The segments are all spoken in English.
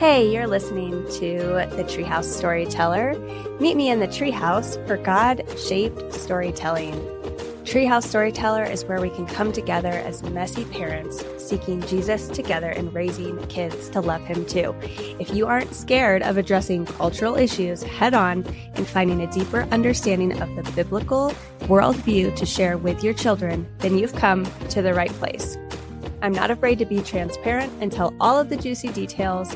Hey, you're listening to The Treehouse Storyteller. Meet me in the treehouse for God-shaped storytelling. Treehouse Storyteller is where we can come together as messy parents seeking Jesus together and raising kids to love him too. If you aren't scared of addressing cultural issues head on and finding a deeper understanding of the biblical worldview to share with your children, then you've come to the right place. I'm not afraid to be transparent and tell all of the juicy details.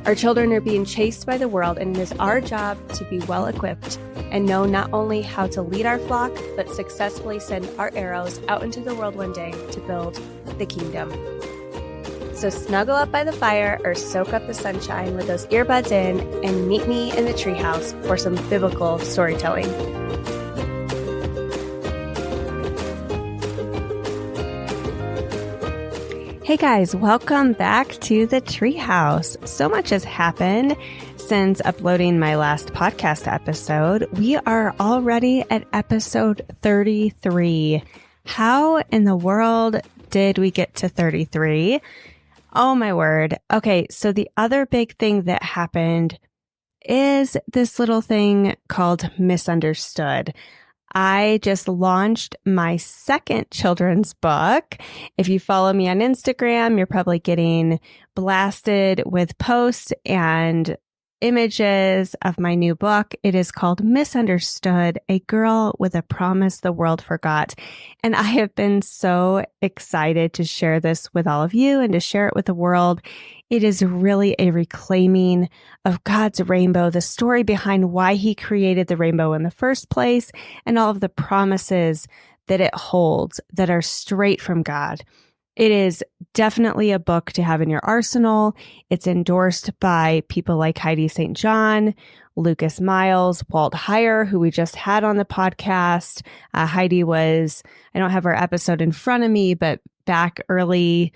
Our children are being chased by the world, and it is our job to be well equipped and know not only how to lead our flock, but successfully send our arrows out into the world one day to build the kingdom. So snuggle up by the fire or soak up the sunshine with those earbuds in and meet me in the treehouse for some biblical storytelling. Hey guys, welcome back to the Treehouse. So much has happened since uploading my last podcast episode. We are already at episode 33. How in the world did we get to 33? Oh my word. Okay, so the other big thing that happened is this little thing called misunderstood. I just launched my second children's book. If you follow me on Instagram, you're probably getting blasted with posts and images of my new book. It is called Misunderstood, A Girl with a Promise the World Forgot. And I have been so excited to share this with all of you and to share it with the world. It is really a reclaiming of God's rainbow, the story behind why he created the rainbow in the first place, and all of the promises that it holds that are straight from God. It is definitely a book to have in your arsenal. It's endorsed by people like Heidi St. John, Lucas Miles, Walt Heyer, who we just had on the podcast. Heidi was, I don't have her episode in front of me, but back early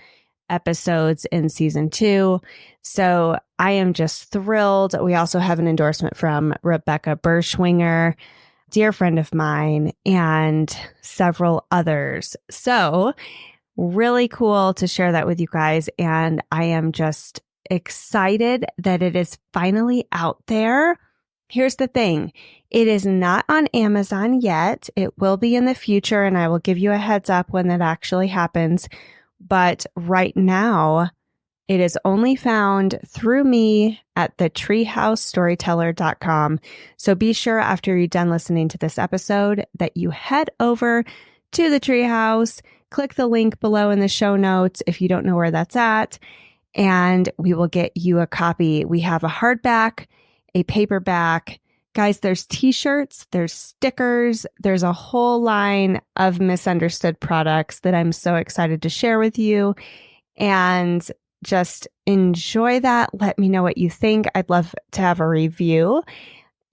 episodes in season 2. So I am just thrilled. We also have an endorsement from Rebecca Berschwinger, dear friend of mine, and several others. So really cool to share that with you guys. And I am just excited that it is finally out there. Here's the thing. It is not on Amazon yet. It will be in the future, and I will give you a heads up when that actually happens. But right now, it is only found through me at thetreehousestoryteller.com. So be sure after you're done listening to this episode that you head over to the Treehouse, click the link below in the show notes if you don't know where that's at, and we will get you a copy. We have a hardback, a paperback. Guys, there's t-shirts, there's stickers, there's a whole line of misunderstood products that I'm so excited to share with you. And just enjoy that. Let me know what you think. I'd love to have a review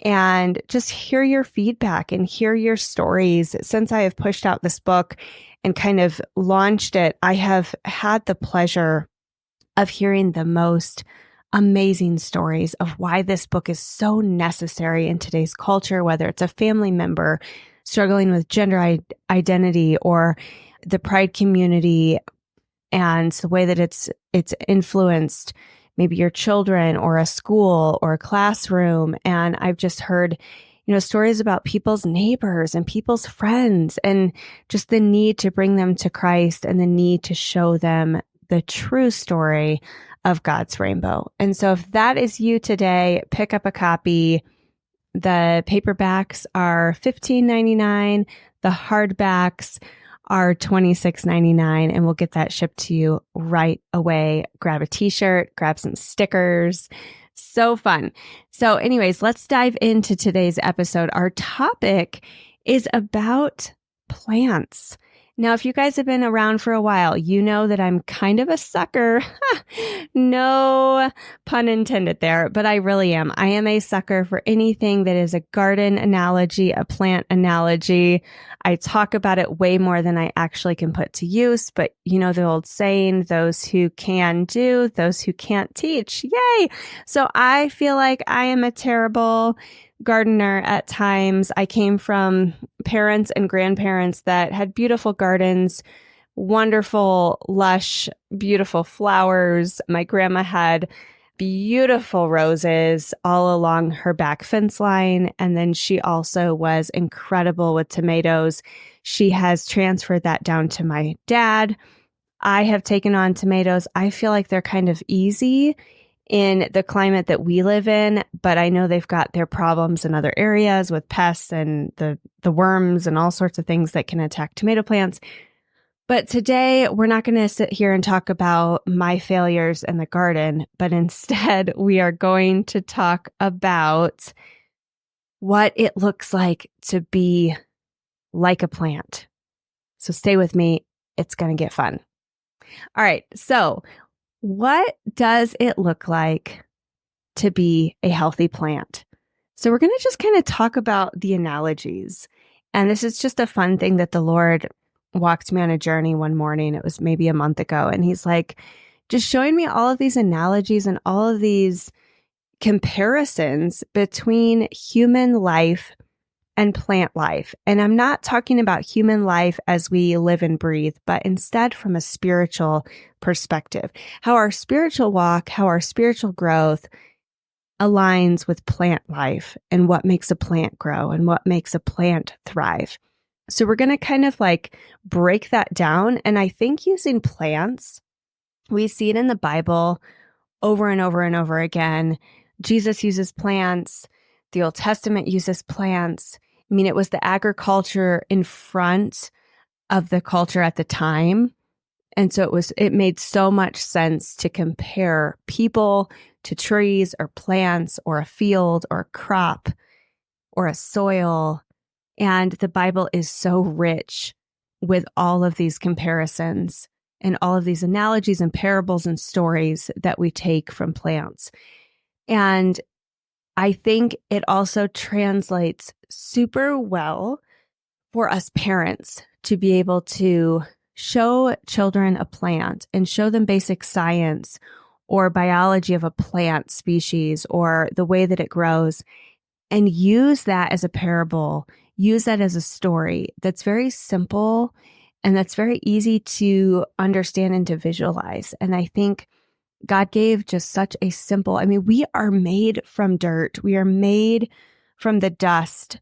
and just hear your feedback and hear your stories. Since I have pushed out this book and kind of launched it, I have had the pleasure of hearing the most amazing stories of why this book is so necessary in today's culture, whether it's a family member struggling with gender identity or the pride community and the way that it's influenced maybe your children or a school or a classroom. And I've just heard, stories about people's neighbors and people's friends and just the need to bring them to Christ and the need to show them the true story of God's rainbow. And so if that is you today, pick up a copy. The paperbacks are $15.99. The hardbacks are $26.99, and we'll get that shipped to you right away. Grab a t-shirt, grab some stickers. So fun. So anyways, let's dive into today's episode. Our topic is about plants. Now, if you guys have been around for a while, you know that I'm kind of a sucker. No pun intended there, but I really am. I am a sucker for anything that is a garden analogy, a plant analogy. I talk about it way more than I actually can put to use, but you know the old saying, those who can do, those who can't teach. Yay! So I feel like I am a terrible gardener at times. I came from parents and grandparents that had beautiful gardens, wonderful, lush, beautiful flowers. My grandma had beautiful roses all along her back fence line. And then she also was incredible with tomatoes. She has transferred that down to my dad. I have taken on tomatoes. I feel like they're kind of easy in the climate that we live in, but I know they've got their problems in other areas with pests and the worms and all sorts of things that can attack tomato plants. But today we're not going to sit here and talk about my failures in the garden, but instead we are going to talk about what it looks like to be like a plant. So stay with me. It's going to get fun. All right. So what does it look like to be a healthy plant? So we're going to just kind of talk about the analogies. And this is just a fun thing that the Lord walked me on a journey one morning. It was maybe a month ago. And he's like, just showing me all of these analogies and all of these comparisons between human life and plant life. And I'm not talking about human life as we live and breathe, but instead from a spiritual perspective, how our spiritual walk, how our spiritual growth aligns with plant life and what makes a plant grow and what makes a plant thrive. So we're going to kind of like break that down. And I think using plants, we see it in the Bible over and over and over again. Jesus uses plants. The Old Testament uses plants. I mean, it was the agriculture in front of the culture at the time. And so it made so much sense to compare people to trees or plants or a field or a crop or a soil. And the Bible is so rich with all of these comparisons and all of these analogies and parables and stories that we take from plants. And I think it also translates super well for us parents to be able to show children a plant and show them basic science or biology of a plant species or the way that it grows, and use that as a parable, use that as a story that's very simple and that's very easy to understand and to visualize. And I think God gave just such a simple, we are made from dirt. We are made from the dust.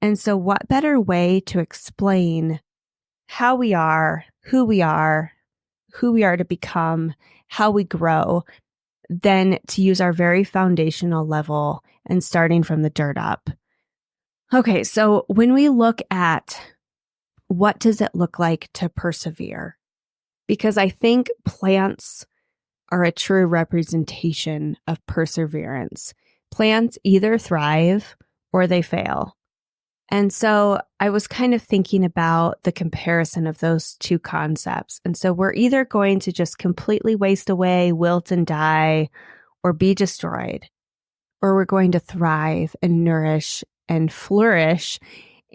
And so what better way to explain how we are, who we are to become, how we grow, than to use our very foundational level and starting from the dirt up. Okay, so when we look at what does it look like to persevere? Because I think plants are a true representation of perseverance. Plants either thrive or they fail. And so I was kind of thinking about the comparison of those two concepts. And so we're either going to just completely waste away, wilt and die, or be destroyed, or we're going to thrive and nourish and flourish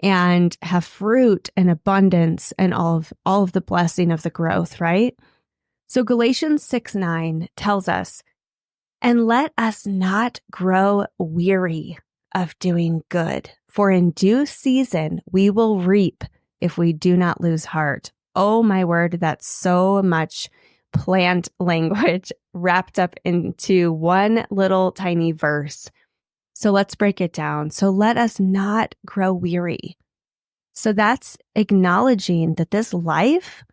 and have fruit and abundance and all of the blessing of the growth, right? So Galatians 6:9 tells us, "And let us not grow weary of doing good, for in due season we will reap if we do not lose heart." Oh my word, that's so much plant language wrapped up into one little tiny verse. So let's break it down. So let us not grow weary. So that's acknowledging that this life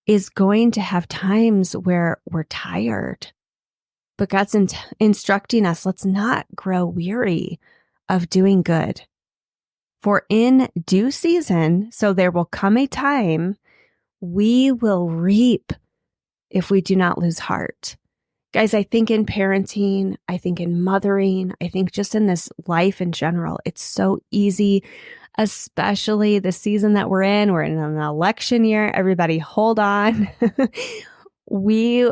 is going to have times where we're tired. But God's instructing us, let's not grow weary of doing good. For in due season, so there will come a time, we will reap if we do not lose heart. Guys, I think in parenting, I think in mothering, I think just in this life in general, it's so easy, especially the season that we're in. We're in an election year. Everybody hold on. We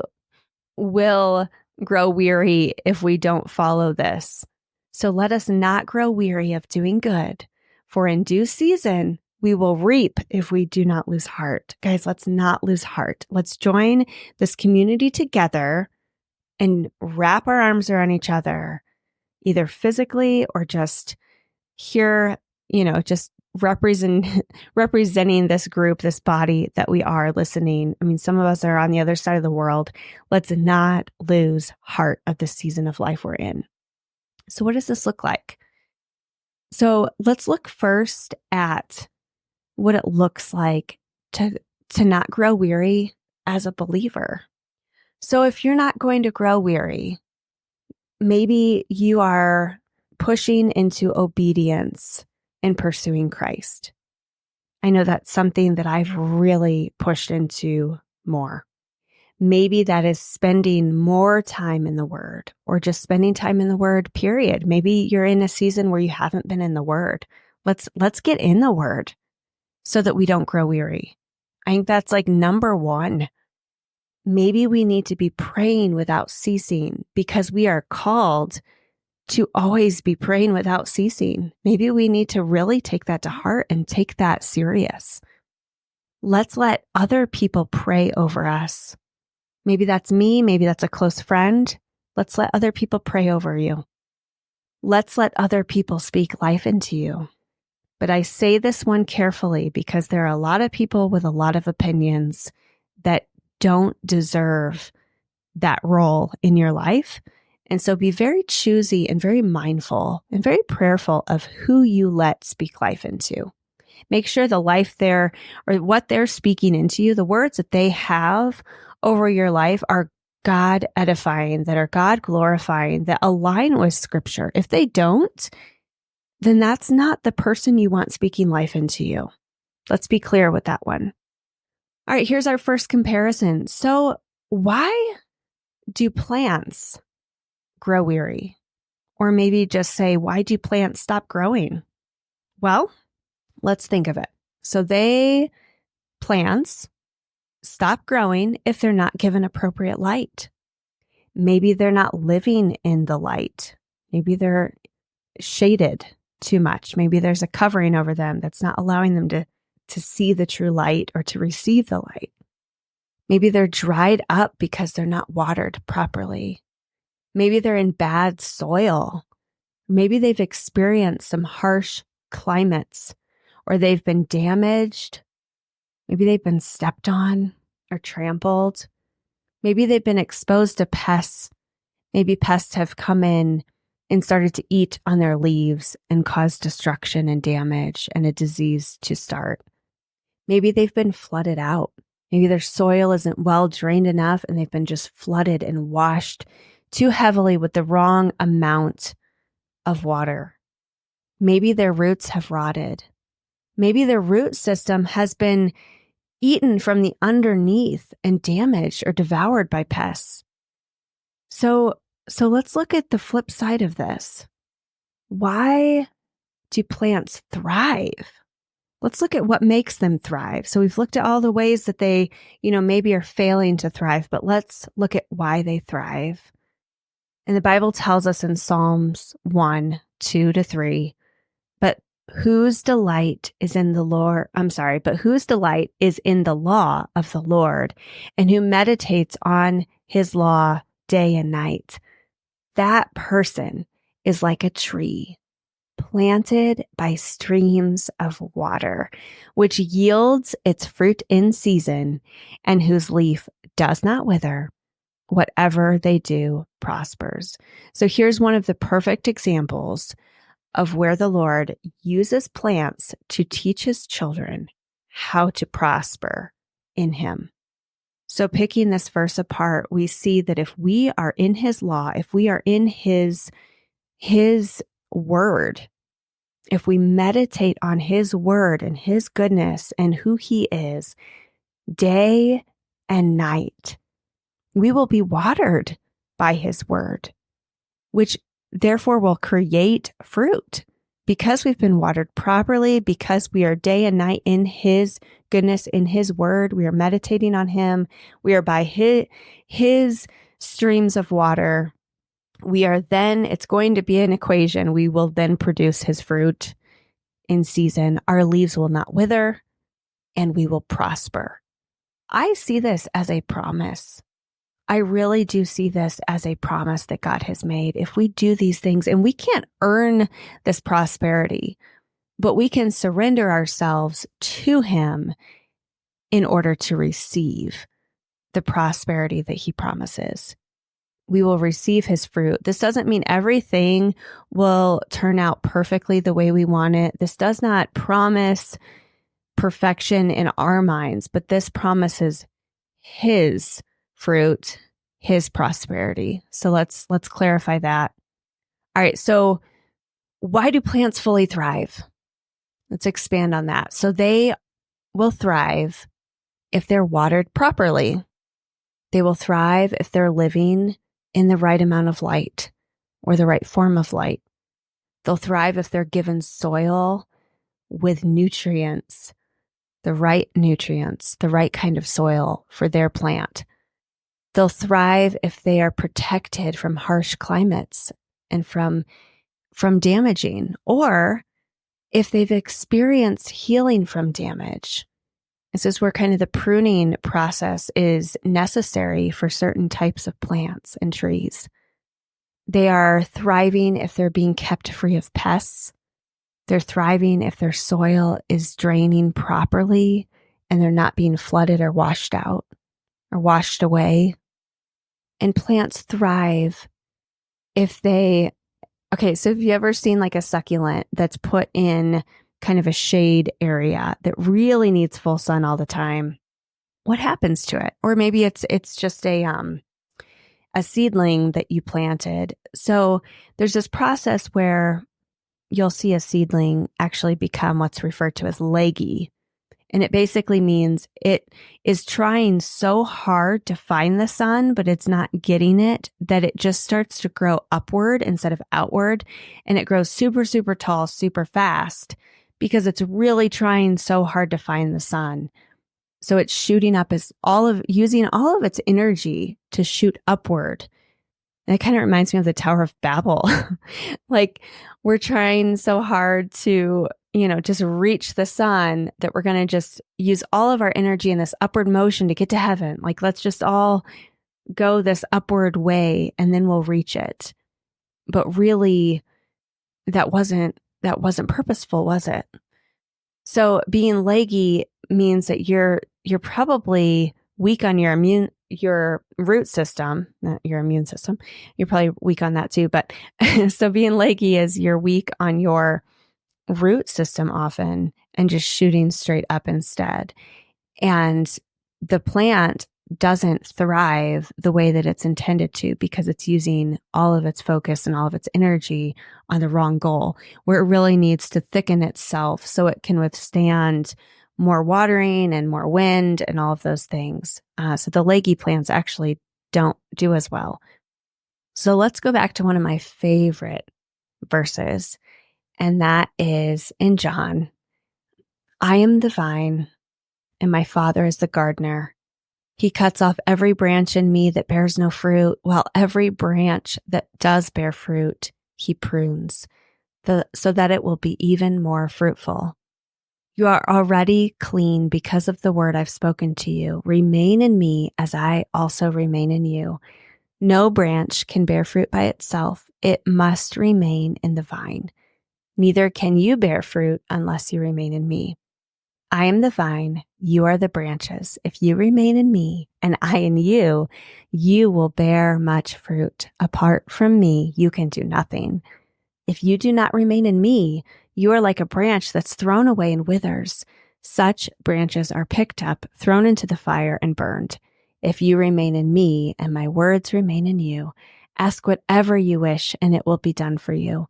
will grow weary if we don't follow this. So let us not grow weary of doing good, for in due season, we will reap if we do not lose heart. Guys, let's not lose heart. Let's join this community together and wrap our arms around each other, either physically or just here, just representing this group, this body that we are listening. I mean, some of us are on the other side of the world. Let's not lose heart of the season of life we're in. So what does this look like? So let's look first at what it looks like to not grow weary as a believer. So if you're not going to grow weary, maybe you are pushing into obedience in pursuing Christ. I know that's something that I've really pushed into more. Maybe that is spending more time in the Word, or just spending time in the Word, period. Maybe you're in a season where you haven't been in the Word. Let's get in the Word so that we don't grow weary. I think that's like number one. Maybe we need to be praying without ceasing because we are called to always be praying without ceasing. Maybe we need to really take that to heart and take that serious. Let's let other people pray over us. Maybe that's me. Maybe that's a close friend. Let's let other people pray over you. Let's let other people speak life into you. But I say this one carefully because there are a lot of people with a lot of opinions that don't deserve that role in your life. And so be very choosy and very mindful and very prayerful of who you let speak life into. Make sure the life there, or what they're speaking into you, the words that they have over your life are God edifying, that are God glorifying, that align with Scripture. If they don't, then that's not the person you want speaking life into you. Let's be clear with that one. All right, here's our first comparison. So why do plants grow weary? Or maybe just say, why do plants stop growing? Well, let's think of it. So plants stop growing if they're not given appropriate light. Maybe they're not living in the light. Maybe they're shaded too much. Maybe there's a covering over them that's not allowing them to see the true light or to receive the light. Maybe they're dried up because they're not watered properly. Maybe they're in bad soil. Maybe they've experienced some harsh climates, or they've been damaged. Maybe they've been stepped on or trampled. Maybe they've been exposed to pests. Maybe pests have come in and started to eat on their leaves and caused destruction and damage and a disease to start. Maybe they've been flooded out. Maybe their soil isn't well drained enough and they've been just flooded and washed too heavily with the wrong amount of water. Maybe their roots have rotted. Maybe their root system has been eaten from the underneath and damaged or devoured by pests. So let's look at the flip side of this. Why do plants thrive? Let's look at what makes them thrive. So we've looked at all the ways that they, maybe are failing to thrive, but let's look at why they thrive. And the Bible tells us in Psalms 1, 2-3, but whose delight is in the law of the Lord, and who meditates on his law day and night. That person is like a tree planted by streams of water, which yields its fruit in season, and whose leaf does not wither. Whatever they do prospers. So here's one of the perfect examples of where the Lord uses plants to teach his children how to prosper in him. So picking this verse apart, we see that if we are in his law, if we are in his word, if we meditate on his word and his goodness and who he is day and night, we will be watered by his word, which therefore will create fruit because we've been watered properly, because we are day and night in his goodness, in his word. We are meditating on him. We are by his streams of water. We are then, it's going to be an equation. We will then produce his fruit in season. Our leaves will not wither and we will prosper. I see this as a promise. I really do see this as a promise that God has made. If we do these things, and we can't earn this prosperity, but we can surrender ourselves to him in order to receive the prosperity that he promises. We will receive his fruit. This doesn't mean everything will turn out perfectly the way we want it. This does not promise perfection in our minds, but this promises his fruit, his prosperity. So let's clarify that. All right. So why do plants fully thrive? Let's expand on that. So they will thrive if they're watered properly. They will thrive if they're living in the right amount of light or the right form of light. They'll thrive if they're given soil with nutrients, the right kind of soil for their plant. They'll thrive if they are protected from harsh climates and from damaging, or if they've experienced healing from damage. This is where kind of the pruning process is necessary for certain types of plants and trees. They are thriving if they're being kept free of pests. They're thriving if their soil is draining properly and they're not being flooded or washed out or washed away. And plants thrive if they, so have you ever seen like a succulent that's put in kind of a shade area that really needs full sun all the time? What happens to it? Or maybe it's just a seedling that you planted. So there's this process where you'll see a seedling actually become what's referred to as leggy. And it basically means it is trying so hard to find the sun, but it's not getting it, that it just starts to grow upward instead of outward. And it grows super, super tall, super fast because it's really trying so hard to find the sun. So it's shooting up as using all of its energy to shoot upward. And it kind of reminds me of the Tower of Babel. Like we're trying so hard to, just reach the sun that we're going to just use all of our energy in this upward motion to get to heaven. Like, let's just all go this upward way and then we'll reach it. But really, that wasn't purposeful, was it? So being leggy means that you're probably weak on your root system, not your immune system. You're probably weak on that too. But so being leggy is you're weak on your root system often and just shooting straight up instead. And the plant doesn't thrive the way that it's intended to because it's using all of its focus and all of its energy on the wrong goal, where it really needs to thicken itself so it can withstand more watering and more wind and all of those things. So the leggy plants actually don't do as well. So let's go back to one of my favorite verses, and that is in John. I am the vine, and my Father is the gardener. He cuts off every branch in me that bears no fruit, while every branch that does bear fruit, he prunes, so that it will be even more fruitful. You are already clean because of the word I've spoken to you. Remain in me as I also remain in you. No branch can bear fruit by itself. It must remain in the vine. Neither can you bear fruit unless you remain in me. I am the vine, you are the branches. If you remain in me and I in you, you will bear much fruit. Apart from me, you can do nothing. If you do not remain in me, you are like a branch that's thrown away and withers. Such branches are picked up, thrown into the fire, and burned. If you remain in me and my words remain in you, ask whatever you wish and it will be done for you.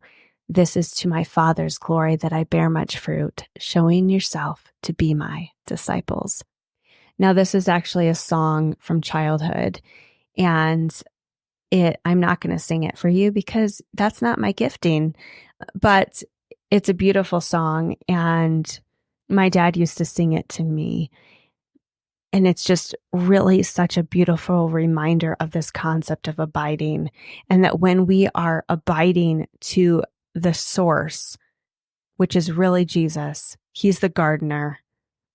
This is to my Father's glory that I bear much fruit, showing yourself to be my disciples. Now, this is actually a song from childhood, and I'm not going to sing it for you because that's not my gifting, but it's a beautiful song, and my dad used to sing it to me. And it's just really such a beautiful reminder of this concept of abiding, and that when we are abiding to the source, which is really Jesus, he's the gardener.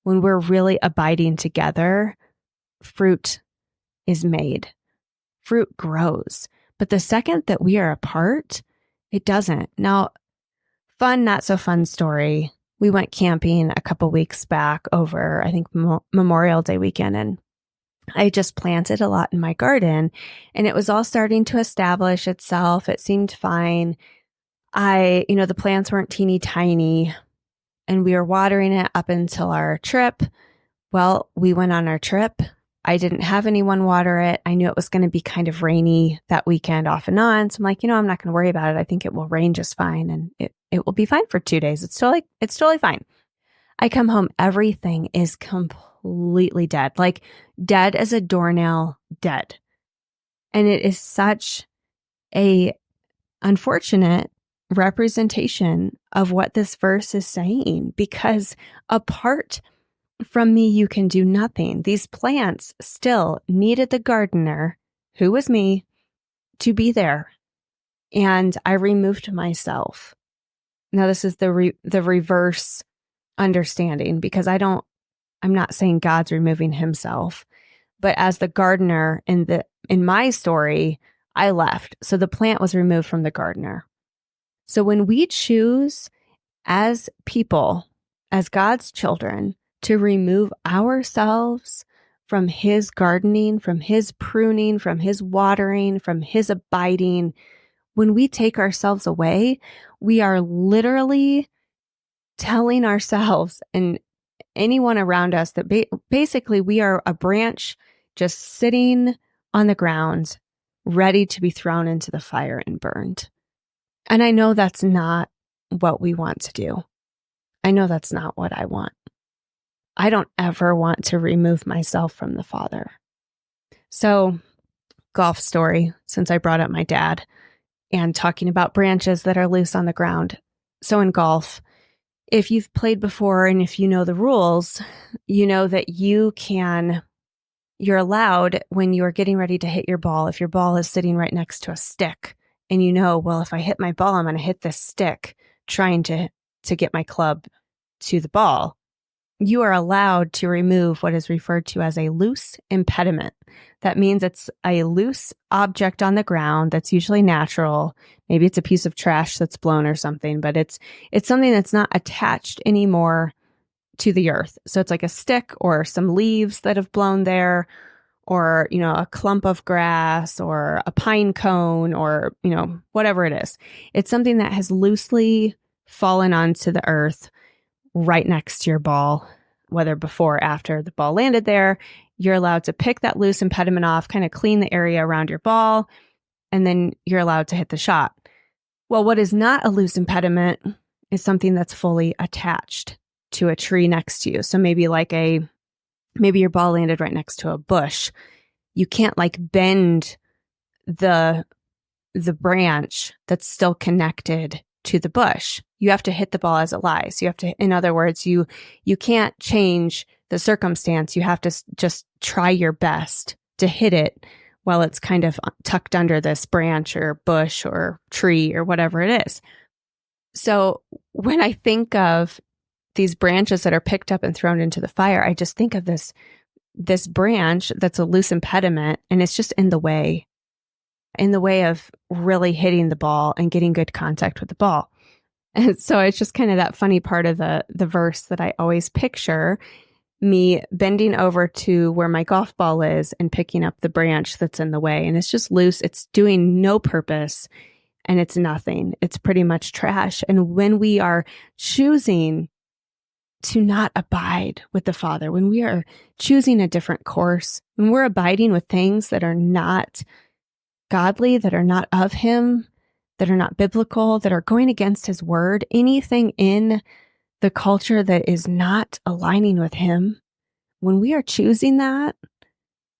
When we're really abiding together, fruit is made. Fruit grows. But the second that we are apart, it doesn't. Now, fun, not so fun story. we went camping a couple weeks back over, I think, Memorial Day weekend, and I just planted a lot in my garden, and it was all starting to establish itself. It seemed fine. The plants weren't teeny tiny, and we were watering it up until our trip. Well, we went on our trip. I didn't have anyone water it. I knew it was going to be kind of rainy that weekend off and on. So I'm like, I'm not going to worry about it. I think it will rain just fine, and it will be fine for 2 days. It's totally fine. I come home, everything is completely dead, like dead as a doornail, dead. And it is such a unfortunate representation of what this verse is saying, because apart from me, you can do nothing. These plants still needed the gardener, who was me, to be there. And I removed myself. Now, this is the reverse understanding, because I'm not saying God's removing himself, but as the gardener in my story, I left. So the plant was removed from the gardener. So when we choose as people, as God's children, to remove ourselves from his gardening, from his pruning, from his watering, from his abiding, when we take ourselves away, we are literally telling ourselves and anyone around us that basically we are a branch just sitting on the ground, ready to be thrown into the fire and burned. And I know that's not what we want to do. I know that's not what I want. I don't ever want to remove myself from the Father. So, golf story, since I brought up my dad and talking about branches that are loose on the ground. So in golf, if you've played before and if you know the rules, you know that you're allowed, when you're getting ready to hit your ball, if your ball is sitting right next to a stick and well, if I hit my ball, I'm going to hit this stick trying to get my club to the ball. You are allowed to remove what is referred to as a loose impediment. That means it's a loose object on the ground that's usually natural. Maybe it's a piece of trash that's blown or something, but it's something that's not attached anymore to the earth. So it's like a stick or some leaves that have blown there, or, a clump of grass or a pine cone, or, whatever it is. It's something that has loosely fallen onto the earth right next to your ball, whether before or after the ball landed there. You're allowed to pick that loose impediment off, kind of clean the area around your ball, and then you're allowed to hit the shot. Well, what is not a loose impediment is something that's fully attached to a tree next to you. So maybe your ball landed right next to a bush. You can't bend the branch that's still connected to the bush. You have to hit the ball as it lies. You have to, in other words, you can't change the circumstance. You have to just try your best to hit it while it's kind of tucked under this branch or bush or tree or whatever it is. So when I think of these branches that are picked up and thrown into the fire, I just think of this branch that's a loose impediment, and it's just in the way of really hitting the ball and getting good contact with the ball. And so it's just kind of that funny part of the verse that I always picture me bending over to where my golf ball is and picking up the branch that's in the way. And it's just loose. It's doing no purpose, and it's nothing. It's pretty much trash. And when we are choosing to not abide with the Father, when we are choosing a different course, when we're abiding with things that are not godly, that are not of him, that are not biblical, that are going against his word, anything in the culture that is not aligning with him, when we are choosing that,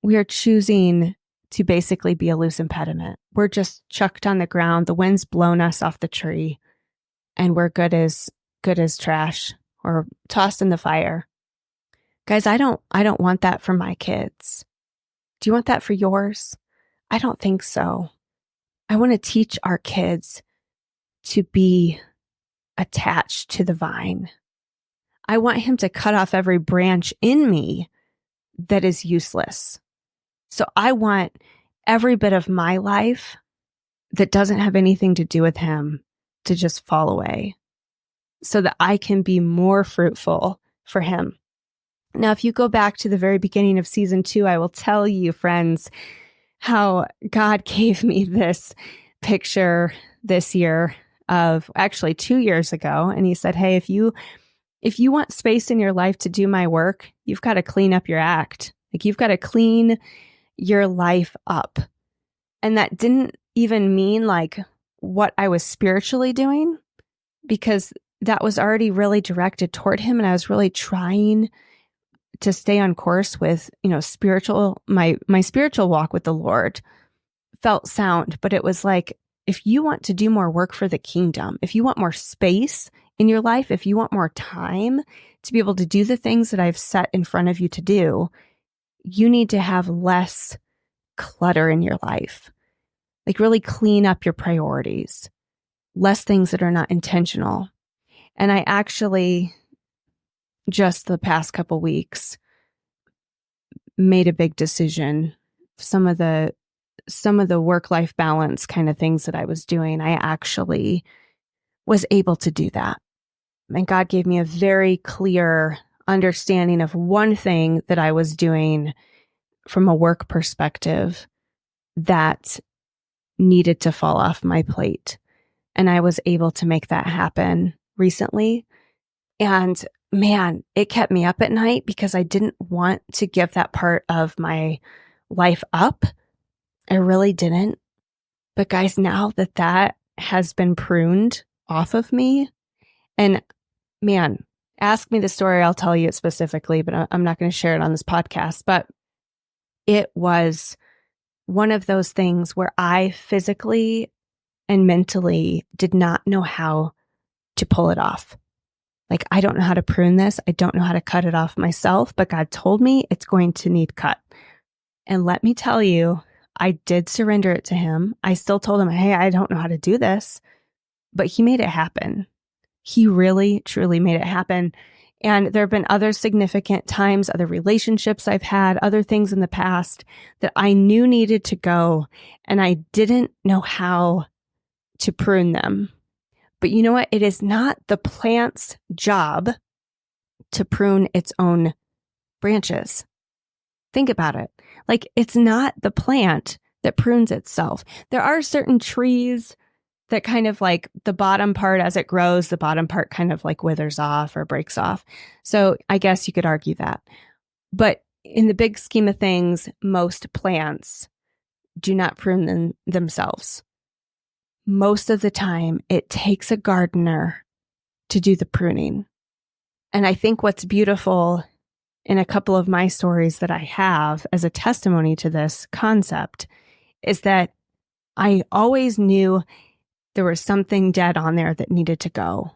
we are choosing to basically be a loose impediment. We're just chucked on the ground. The wind's blown us off the tree, and we're good as trash, or tossed in the fire. Guys, I don't want that for my kids. Do you want that for yours? I don't think so. I want to teach our kids to be attached to the vine. I want him to cut off every branch in me that is useless. So I want every bit of my life that doesn't have anything to do with him to just fall away. so that I can be more fruitful for him. Now, if you go back to the very beginning of season 2, I will tell you, friends, how God gave me this picture this year of actually 2 years ago. And he said, hey, if you want space in your life to do my work, you've got to clean up your act. Like, you've got to clean your life up. And that didn't even mean like what I was spiritually doing, because that was already really directed toward him. And I was really trying to stay on course with, my spiritual walk with the Lord felt sound. But it was like, if you want to do more work for the kingdom, if you want more space in your life, if you want more time to be able to do the things that I've set in front of you to do, you need to have less clutter in your life. Like, really clean up your priorities, less things that are not intentional. And I actually, just the past couple weeks, made a big decision. Some of the work-life balance kind of things that I was doing, I actually was able to do that. And God gave me a very clear understanding of one thing that I was doing from a work perspective that needed to fall off my plate. And I was able to make that happen recently. And man, it kept me up at night because I didn't want to give that part of my life up. I really didn't. But guys, now that has been pruned off of me, and man, ask me the story, I'll tell you it specifically, but I'm not going to share it on this podcast. But it was one of those things where I physically and mentally did not know how to pull it off. Like, I don't know how to prune this. I don't know how to cut it off myself, but God told me it's going to need cut. And let me tell you, I did surrender it to him. I still told him, hey, I don't know how to do this, but he made it happen. He really, truly made it happen. And there have been other significant times, other relationships I've had, other things in the past that I knew needed to go, and I didn't know how to prune them. But you know what? It is not the plant's job to prune its own branches. Think about it. Like, it's not the plant that prunes itself. There are certain trees that kind of like the bottom part, as it grows, the bottom part kind of like withers off or breaks off. So I guess you could argue that. But in the big scheme of things, most plants do not prune themselves. Most of the time, it takes a gardener to do the pruning. And I think what's beautiful in a couple of my stories that I have as a testimony to this concept is that I always knew there was something dead on there that needed to go,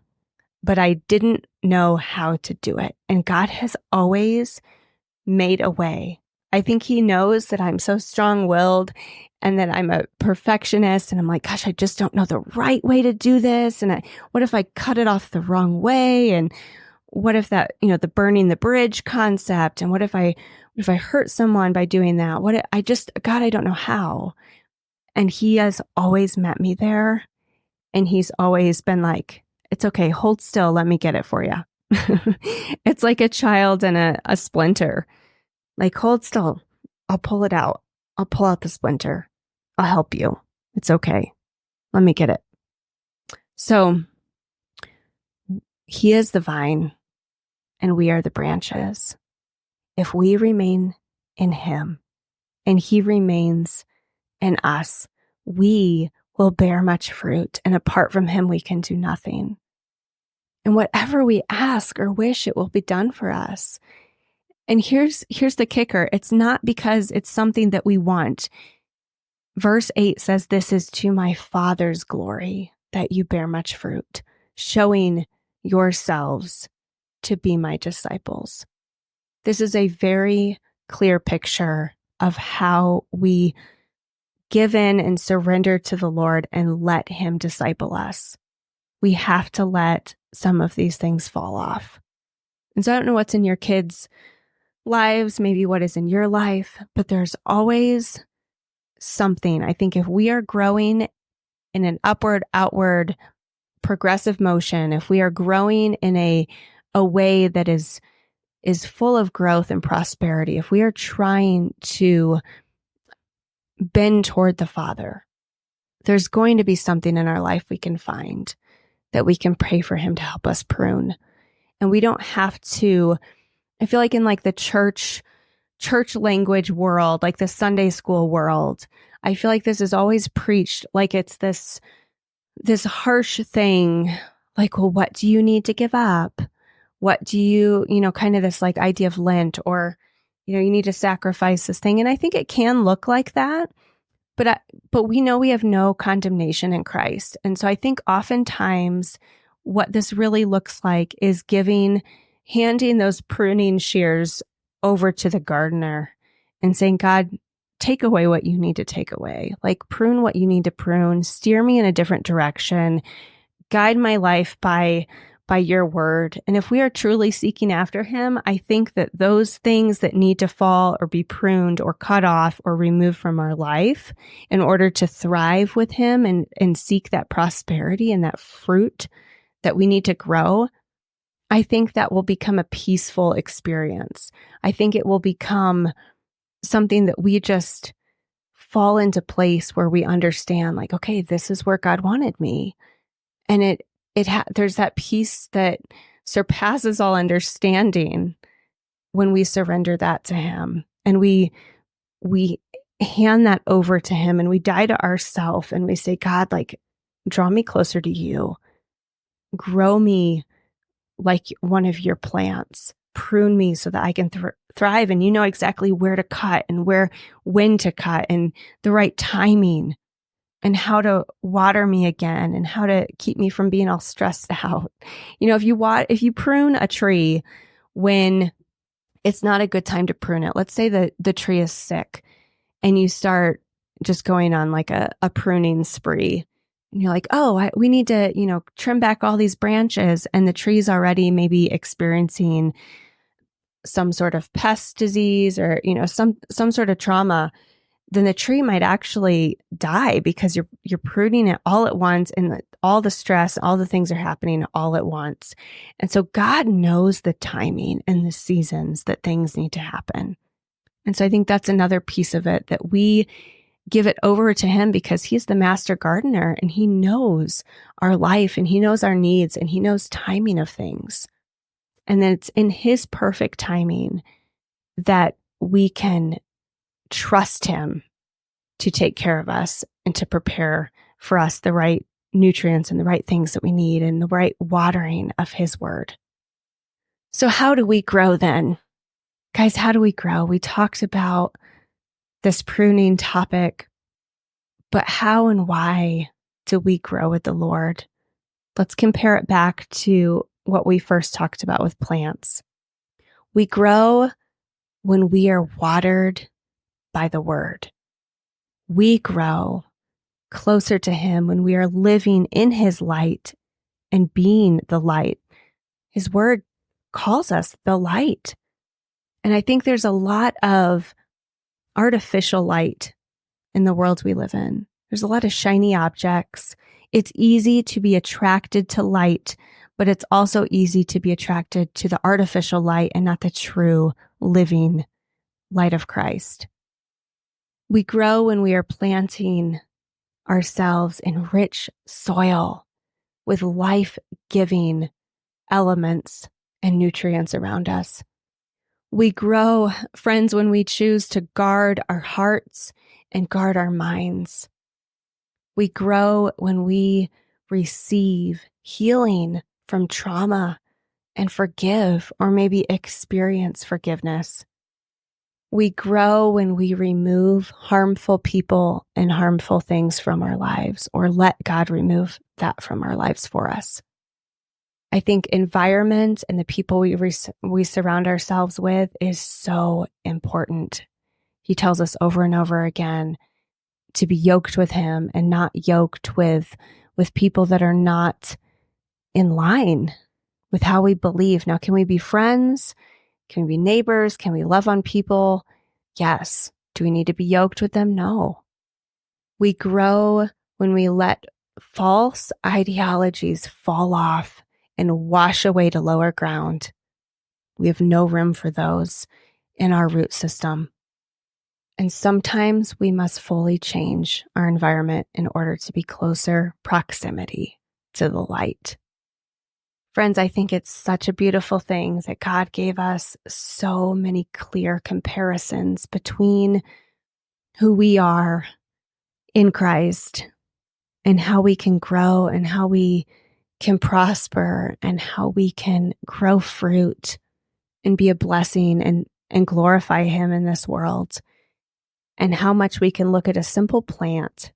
but I didn't know how to do it. And God has always made a way. I think he knows that I'm so strong-willed and that I'm a perfectionist, and I'm like, gosh, I just don't know the right way to do this. And what if I cut it off the wrong way? And what if that, the burning the bridge concept? And what if I hurt someone by doing that? God, I don't know how. And he has always met me there. And he's always been like, it's okay, hold still, let me get it for you. It's like a child and a splinter. Like, hold still, I'll pull it out. I'll pull out the splinter. I'll help you. It's okay. Let me get it. So he is the vine and we are the branches. If we remain in him and he remains in us, we will bear much fruit. And apart from him, we can do nothing. And whatever we ask or wish, it will be done for us. And here's the kicker. It's not because it's something that we want. Verse 8 says, this is to my Father's glory that you bear much fruit, showing yourselves to be my disciples. This is a very clear picture of how we give in and surrender to the Lord and let him disciple us. We have to let some of these things fall off. And so I don't know what's in your kids' lives, maybe what is in your life, but there's always something. I think if we are growing in an upward, outward progressive motion, if we are growing in a way that is full of growth and prosperity, if we are trying to bend toward the Father, there's going to be something in our life we can find that we can pray for him to help us prune. And we don't have to, I feel like in like the church language world, like the Sunday school world, I feel like this is always preached like it's this harsh thing, like, well, what do you need to give up? What do you kind of this like idea of Lent, or, you need to sacrifice this thing. And I think it can look like that, but we know we have no condemnation in Christ. And so I think oftentimes what this really looks like is handing those pruning shears over to the gardener and saying, God, take away what you need to take away. Like, prune what you need to prune, steer me in a different direction, guide my life by your word. And if we are truly seeking after him, I think that those things that need to fall or be pruned or cut off or removed from our life in order to thrive with him and seek that prosperity and that fruit that we need to grow, I think that will become a peaceful experience. I think it will become something that we just fall into place where we understand, like, okay, this is where God wanted me. And there's that peace that surpasses all understanding when we surrender that to him. And we hand that over to him, and we die to ourselves, and we say, God, like, draw me closer to you. Grow me like one of your plants. Prune me so that I can thrive. And you know exactly where to cut and when to cut and the right timing and how to water me again and how to keep me from being all stressed out. If you prune a tree when it's not a good time to prune it, let's say the tree is sick and you start just going on like a pruning spree. And you're like, we need to, trim back all these branches, and the tree's already maybe experiencing some sort of pest disease or, some sort of trauma. Then the tree might actually die because you're pruning it all at once, and all the stress, all the things are happening all at once. And so God knows the timing and the seasons that things need to happen. And so I think that's another piece of it, that we give it over to him because he's the master gardener, and he knows our life, and he knows our needs, and he knows timing of things. And then it's in his perfect timing that we can trust him to take care of us and to prepare for us the right nutrients and the right things that we need and the right watering of his word. So how do we grow then? Guys, how do we grow? We talked about this pruning topic, but how and why do we grow with the Lord? Let's compare it back to what we first talked about with plants. We grow when we are watered by the word. We grow closer to him when we are living in his light and being the light. His word calls us the light. And I think there's a lot of artificial light in the world we live in. There's a lot of shiny objects. It's easy to be attracted to light, but it's also easy to be attracted to the artificial light and not the true living light of Christ. We grow when we are planting ourselves in rich soil with life-giving elements and nutrients around us. We grow, friends, when we choose to guard our hearts and guard our minds. We grow when we receive healing from trauma and forgive, or maybe experience forgiveness. We grow when we remove harmful people and harmful things from our lives, or let God remove that from our lives for us. I think environment and the people we surround ourselves with is so important. He tells us over and over again to be yoked with him and not yoked with people that are not in line with how we believe. Now, can we be friends? Can we be neighbors? Can we love on people? Yes. Do we need to be yoked with them? No. We grow when we let false ideologies fall off and wash away to lower ground, we have no room for those in our root system. And sometimes we must fully change our environment in order to be closer proximity to the light. Friends, I think it's such a beautiful thing that God gave us so many clear comparisons between who we are in Christ and how we can grow and how we can prosper and how we can grow fruit and be a blessing and glorify Him in this world. And how much we can look at a simple plant,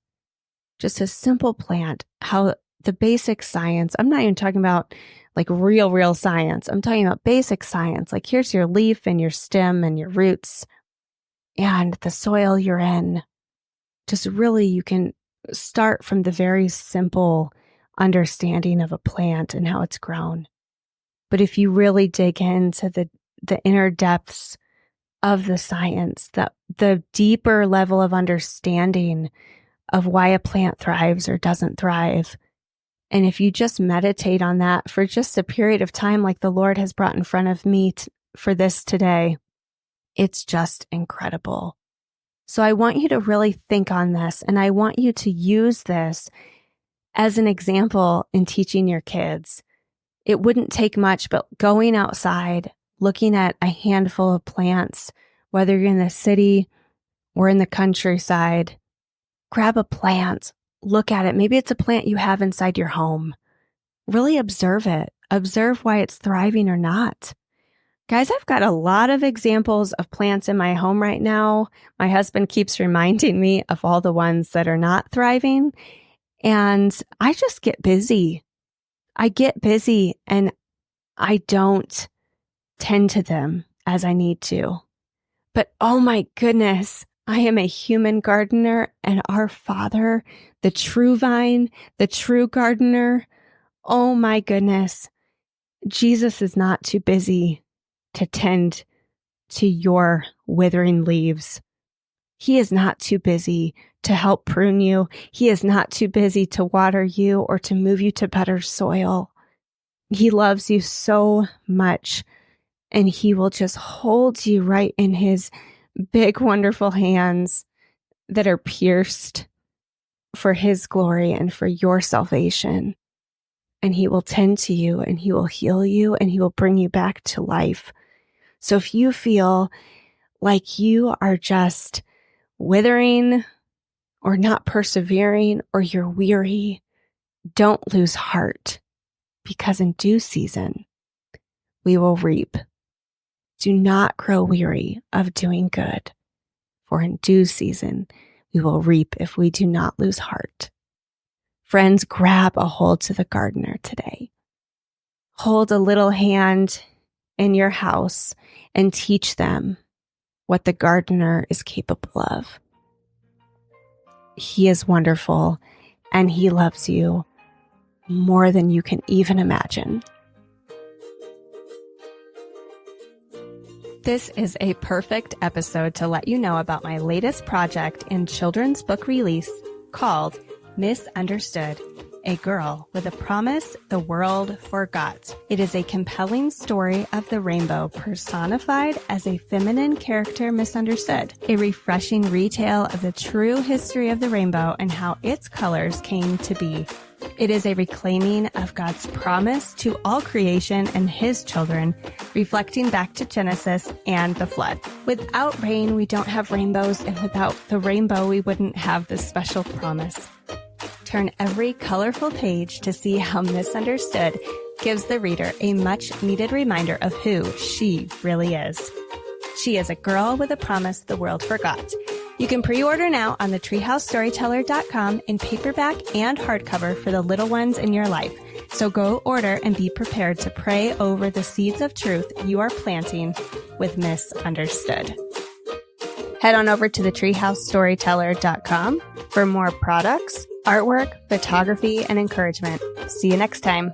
just a simple plant, how the basic science, I'm not even talking about like real science. I'm talking about basic science. Like here's your leaf and your stem and your roots and the soil you're in. Just really, you can start from the very simple understanding of a plant and how it's grown. But if you really dig into the inner depths of the science, the deeper level of understanding of why a plant thrives or doesn't thrive, and if you just meditate on that for just a period of time, like the Lord has brought in front of me for this today, it's just incredible. So I want you to really think on this, and I want you to use this as an example in teaching your kids. It wouldn't take much, but going outside, looking at a handful of plants, whether you're in the city or in the countryside, grab a plant, look at it. Maybe it's a plant you have inside your home. Really observe it. Observe why it's thriving or not. Guys, I've got a lot of examples of plants in my home right now. My husband keeps reminding me of all the ones that are not thriving. And I just get busy. I get busy and I don't tend to them as I need to. But oh my goodness, I am a human gardener, and our Father, the true vine, the true gardener, oh my goodness, Jesus is not too busy to tend to your withering leaves. He is not too busy to help prune you. He is not too busy to water you or to move you to better soil. He loves you so much, and He will just hold you right in His big, wonderful hands that are pierced for His glory and for your salvation. And He will tend to you, and He will heal you, and He will bring you back to life. So if you feel like you are just withering or not persevering or you're weary, don't lose heart, because in due season, we will reap. Do not grow weary of doing good, for in due season, we will reap if we do not lose heart. Friends, grab a hold to the gardener today. Hold a little hand in your house and teach them what the gardener is capable of. He is wonderful, and He loves you more than you can even imagine. This is a perfect episode to let you know about my latest project in children's book release called Misunderstood, A Girl with a Promise the World Forgot. It is a compelling story of the rainbow personified as a feminine character misunderstood, a refreshing retale of the true history of the rainbow and how its colors came to be. It is a reclaiming of God's promise to all creation and His children, reflecting back to Genesis and the flood. Without rain, we don't have rainbows, and without the rainbow, we wouldn't have this special promise. Turn every colorful page to see how Misunderstood gives the reader a much-needed reminder of who she really is. She is a girl with a promise the world forgot. You can pre-order now on thetreehousestoryteller.com in paperback and hardcover for the little ones in your life. So go order and be prepared to pray over the seeds of truth you are planting with Misunderstood. Head on over to thetreehousestoryteller.com for more products, artwork, photography, and encouragement. See you next time.